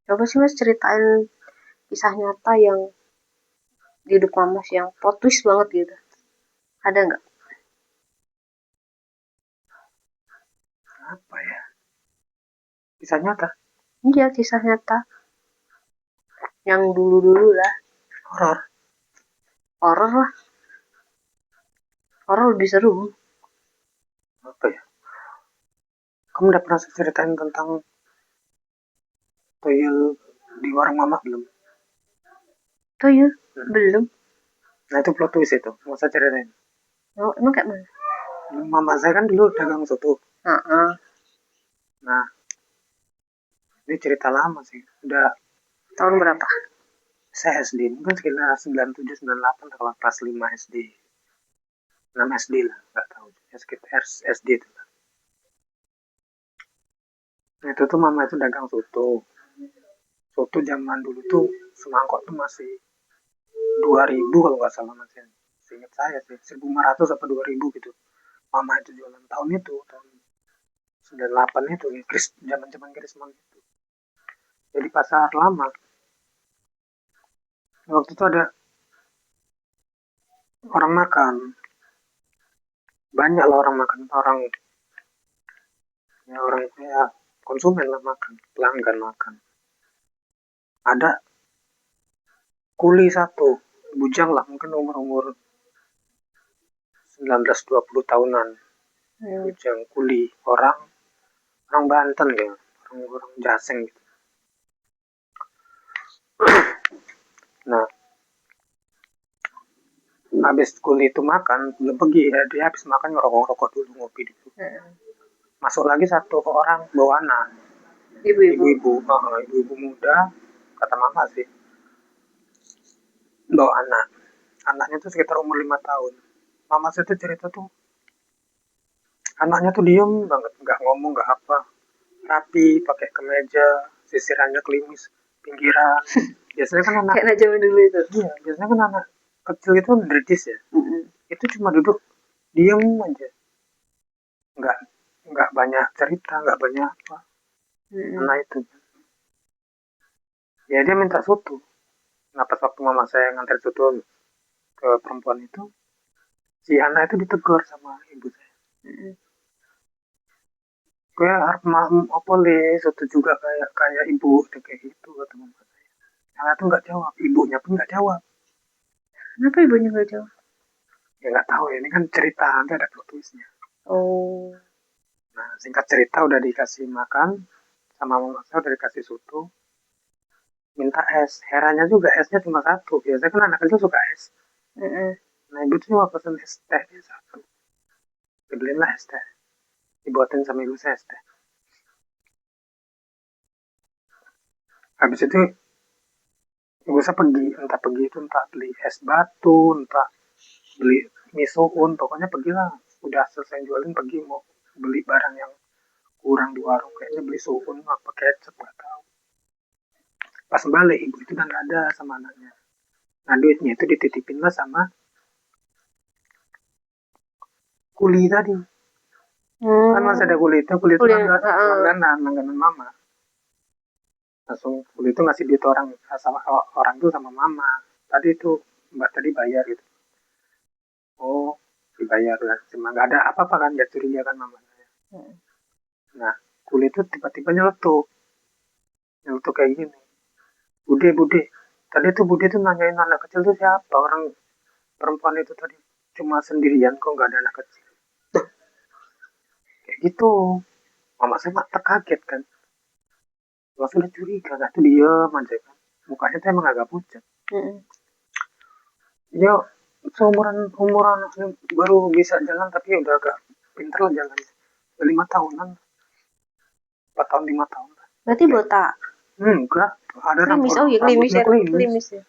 Coba sih Mas ceritain kisah nyata yang di hidup Mas yang plot twist banget gitu. Ada nggak? Apa ya? Kisah nyata, Iya, kisah nyata yang dulu-dulu lah. horor. Horor lah, horor lebih seru. Apa ya? Kamu udah pernah ceritain tentang tuyul di warung mama belum? Tuh ya, Hmm. belum. Nah itu plot twist itu, nggak usah ceritain. Oh, emang kayak mana? Mama saya kan dulu dagang soto. Heeh. Nah, ini cerita lama sih. Udah Tahun berapa? saya SD, mungkin sekitar 97, 98 kalau kelas 5 SD. 6 SD lah, nggak tahu. Ya, sekitar SD itu. Nah, itu tuh mama itu dagang soto. Soto zaman dulu tuh semangkok tuh masih 2.000 kalau nggak salah masih. Seingat saya sih, 1.500 apa 2.000 gitu. Mama itu jualan tahun itu, tahun 98 itu, ya, zaman-zaman Krismon itu. Jadi pasar lama. Waktu itu ada orang makan, banyak lah orang makan, orang ya konsumen lah makan, pelanggan makan. Ada kuli satu, bujang lah, mungkin umur-umur 19-20 tahunan. Hmm. Bujang kuli, orang orang Banten ya, orang Jaseng gitu. Nah, habis kuli itu makan, belum pergi ya, dia habis makan ngerokok-ngerokok dulu, ngopi dulu. Hmm. Masuk lagi satu orang bawa anak, Ibu-ibu. ibu-ibu, ibu-ibu muda, kata mama sih, bawa anak. Anaknya tuh sekitar umur 5 tahun. Mama saya tuh cerita tuh, anaknya tuh diem banget, nggak ngomong, nggak apa. Rapi, pakai kemeja, sisirannya klimis, pinggiran. Biasanya kan anak, Kayak anak zaman dulu itu. iya, biasanya kan anak kecil itu dredis ya. Mm-mm. Itu cuma duduk, diem aja. Nggak, nggak banyak cerita, nggak banyak apa. Anak Mm-mm. itu. Ya dia minta soto. Nah pas waktu mama saya nganter soto ke perempuan itu, si anak itu ditegur sama ibu saya. Mm-mm. Gue harus apa le, soto juga kayak kayak ibu, kayak gitu kata mama saya. Anak tuh nggak jawab, ibunya pun nggak jawab. Kenapa ibunya gak jawab? Ya nggak tahu ya, ini kan cerita, nanti ada plot twistnya. Oh. Nah, singkat cerita udah dikasih makan sama mama saya, udah dikasih soto, minta es. Herannya juga esnya cuma satu. Biasanya kan anak kecil suka es. Mm-mm. Nah, ibu tuh cuma pesen es teh dia satu. Dibeliin lah es teh. Dibuatin sama ibu saya es teh. Habis itu ibu saya pergi, entah pergi itu entah beli es batu, entah beli misoun, pokoknya pergilah. Udah selesai jualin pergi mau beli barang yang kurang di warung, kayaknya beli soun apa kecap nggak tahu. Pas balik ibu itu udah nggak ada sama anaknya. Nah duitnya itu dititipin lah sama kuli tadi. Kan masih ada Hmm. kuli itu Kuliah. langganan mama. Langsung kuli itu ngasih duit orang sama orang itu sama mama. Tadi itu mbak tadi bayar gitu. Oh dibayar lah, cuma nggak ada apa-apa kan, nggak curiga kan mama saya. Mm. Nah kuli itu tiba-tiba nyeletuk, nyeletuk kayak gini. Bude bude. Tadi tuh bude tuh nanyain anak kecil tuh siapa, orang perempuan itu tadi cuma sendirian kok nggak ada anak kecil. Kayak gitu. Mama saya mah terkaget kan. Langsung udah curiga, nggak tuh diem aja kan. Mukanya tuh emang agak pucat. Mm-mm. Ya seumuran umuran baru bisa jalan tapi udah agak pinter lah jalan. 5 tahunan, 4 tahun 5 tahun. Berarti Kayak botak. enggak, ada Klimis. Oh iya, klimis rambutnya ya. klimis. Klimis ya.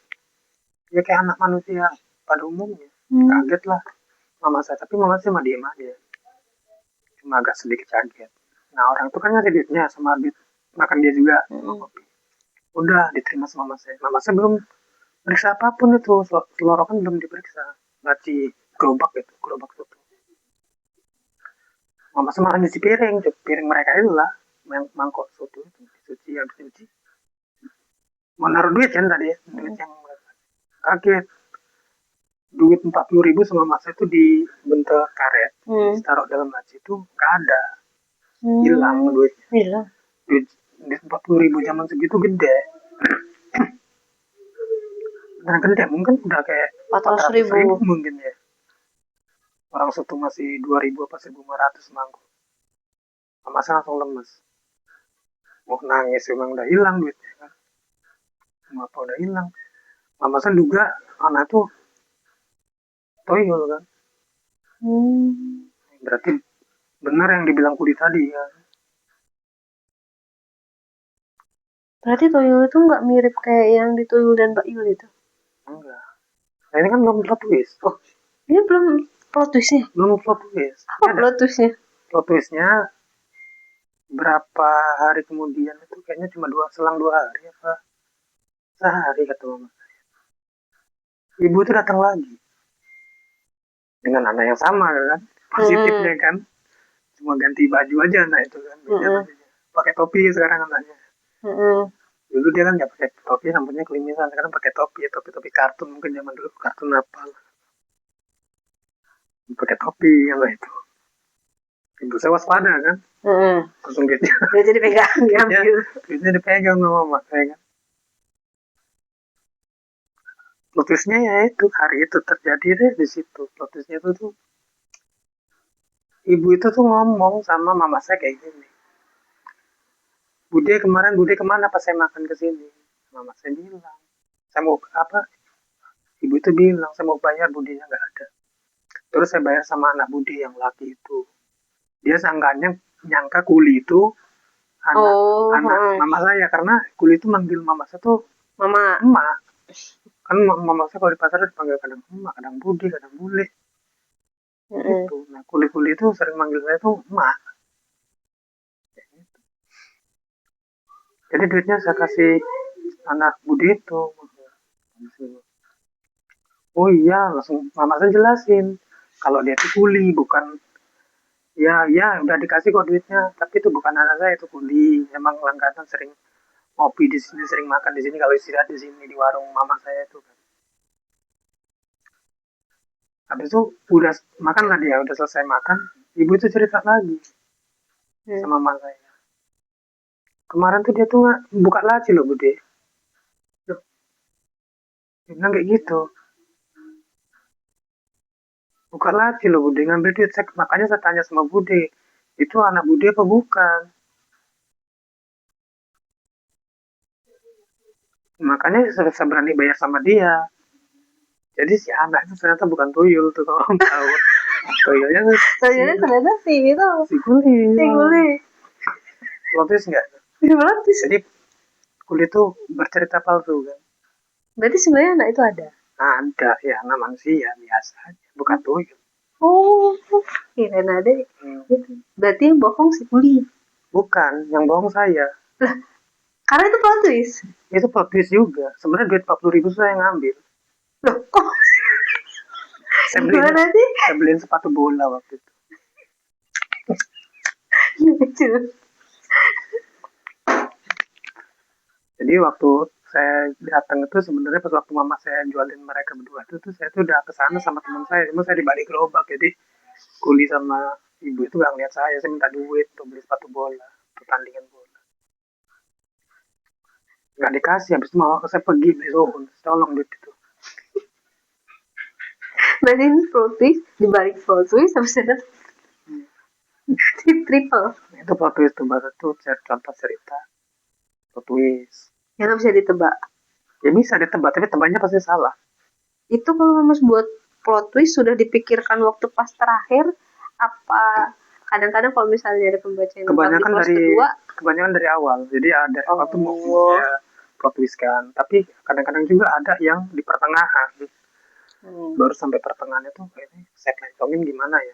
Ya kayak anak manusia pada umumnya. Hmm. Kaget lah mama saya, tapi mama saya mah diem aja. Cuma agak sedikit kaget. Nah orang itu kan ngasih duitnya sama duit makan dia juga. Mm-mm. Udah diterima sama mama saya. Mama saya belum periksa apapun itu, selorokan belum diperiksa. Laci gerobak itu, gerobak itu. Mama saya makan di piring, piring mereka itu lah, yang mangkok soto itu, dicuci habis cuci. mau naruh duit kan tadi ya, duit yang kaget, duit 40.000 sama mas itu dibentel karet, ditaruh dalam laci itu nggak ada, hilang duitnya. Hilang. Duit 40.000 zaman segitu gede. Nah gede mungkin udah kayak 400.000 400.000. mungkin ya. Orang situ masih 2.000 apa 1.500 mangkuk. Mama saya langsung lemes. Mau nangis memang udah hilang duitnya kan. Apa udah hilang. Mama saya duga anak tuh toyol kan. Berarti benar yang dibilang Kudi tadi ya. Berarti toyol itu nggak mirip kayak yang di Tuyul dan Mbak Yul itu? Enggak. Nah ini kan belum plot twist. Oh, ini belum plot twistnya? Belum plot twist. Apa plot twistnya? Plot twistnya berapa hari kemudian itu kayaknya cuma selang 2 hari apa sehari kata mama. Ibu itu datang lagi dengan anak yang sama kan, positifnya kan, cuma ganti baju aja anak itu kan, beda bajunya. Pakai topi sekarang anaknya. Dulu dia kan nggak pakai topi, rambutnya kelimisan, sekarang pakai topi, topi kartun mungkin zaman dulu kartun apa, pakai topi yang itu. Ibu saya waspada kan, langsung duitnya. Duitnya dipegang, diambil. Duitnya dipegang sama mama saya kan. Lotusnya ya itu hari itu terjadi deh di situ. Lotusnya itu tuh ibu itu tuh ngomong sama mama saya kayak gini. Bude kemana pas saya makan ke sini? Mama saya bilang, saya mau apa? Ibu itu bilang saya mau bayar, budenya nggak ada. Terus saya bayar sama anak bude yang laki itu. Dia nyangka Kuli itu anak mama saya karena Kuli itu manggil mama saya tuh mama, emak. Kan mama saya kalau di pasar dipanggil kadang emak, kadang bude, kadang bule. Gitu. Nah Kuli itu sering manggil saya tuh emak. Jadi duitnya saya kasih anak bude itu. Oh iya, langsung mama saya jelasin kalau dia itu kuli bukan, ya udah dikasih kok duitnya, tapi itu bukan anak saya, itu kuli, emang langganan sering ngopi di sini, sering makan di sini, kalau istirahat di sini di warung mama saya itu kan. Habis itu udah makan lah dia, udah selesai makan, ibu itu cerita lagi sama mama saya. Kemarin tuh dia tuh nggak buka laci loh bude. Loh, dia bilang kayak gitu. Buka laci loh bude, ngambil duit. Makanya saya tanya sama bude, itu anak bude apa bukan? Makanya saya berani bayar sama dia. Jadi si anak itu ternyata bukan tuyul tuh kalau kamu tahu. Tuyulnya tuh ternyata si itu si Kuli. si Kuli. Lotus nggak? Lotus. Jadi Kuli tuh bercerita palsu kan? Berarti sebenarnya anak itu ada? Ada ya, anak manusia biasa aja, bukan tuyul. Oh, kirain ada. Gitu. Berarti yang bohong si Kuli. Bukan, yang bohong saya. Lah, karena itu plot twist. Itu plot twist juga. Sebenarnya duit 40.000 saya ngambil. Loh, kok? Saya beliin sepatu bola waktu itu. Jadi waktu saya datang itu sebenarnya pas waktu mama saya jualin mereka berdua itu tuh saya tuh udah kesana sama teman saya, cuma saya dibalik gerobak, jadi Kuli sama ibu itu gak ngeliat saya minta duit untuk beli sepatu bola, pertandingan bola. Gak dikasih, habis itu malah saya pergi beli sohun, tolong duit itu. Berarti ini plot twist, dibalik plot twist habis itu triple. Itu plot twist tuh, baru tuh contoh cerita plot twist. Yang gak bisa ditebak. Ya bisa ditebak, tapi tebaknya pasti salah. Itu kalau Mas buat plot twist sudah dipikirkan waktu pas terakhir, apa kadang-kadang kalau misalnya ada pembacaan kebanyakan dari awal, jadi ada awal tuh mau ya, plot twist kan, tapi kadang-kadang juga ada yang di pertengahan, baru sampai pertengahan itu kayaknya saya planning gimana ya.